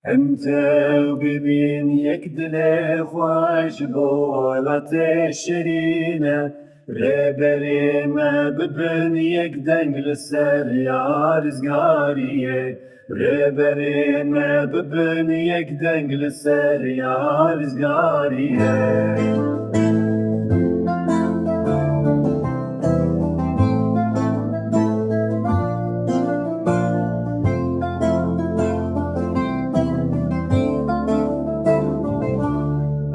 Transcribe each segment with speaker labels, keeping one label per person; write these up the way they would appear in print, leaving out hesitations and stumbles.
Speaker 1: امتى ببين يكدل خوش بولت الشرينة ربري ما ببن يكدن للسر يا رزقارية ربري ما ببن يكدن للسر يا رزقارية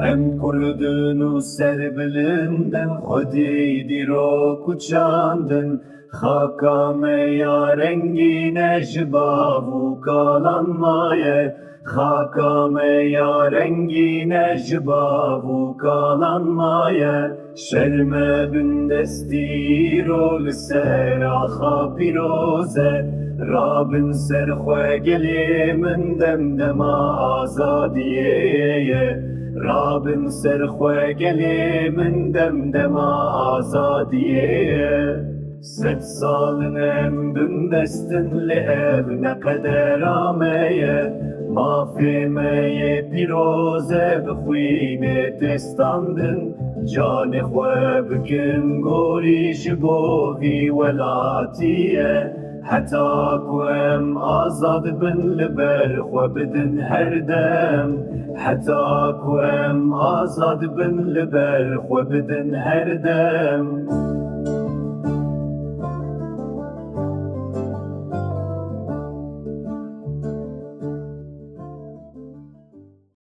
Speaker 1: Em kurdun u serbilinden Khudi diro kuçandın Khakame ya rengine jbavu kalanmaye Khakame ya rengine jbavu kalanmaye Şerme bündestiro lisera khapiroze Rabin serxwe geli min demdema azadiye Rabin serxwe gelê min demdema azadiye Sed salin em bimdestin li ev neqeder ameye Mafê me yê pîroze bixwînê têstandin Canê xwe bikin gorî ji bo vî welatiye Heta ku em azad bin li ber xwe bidin her dem Heta ku em azad bin li ber xwe bidin her dem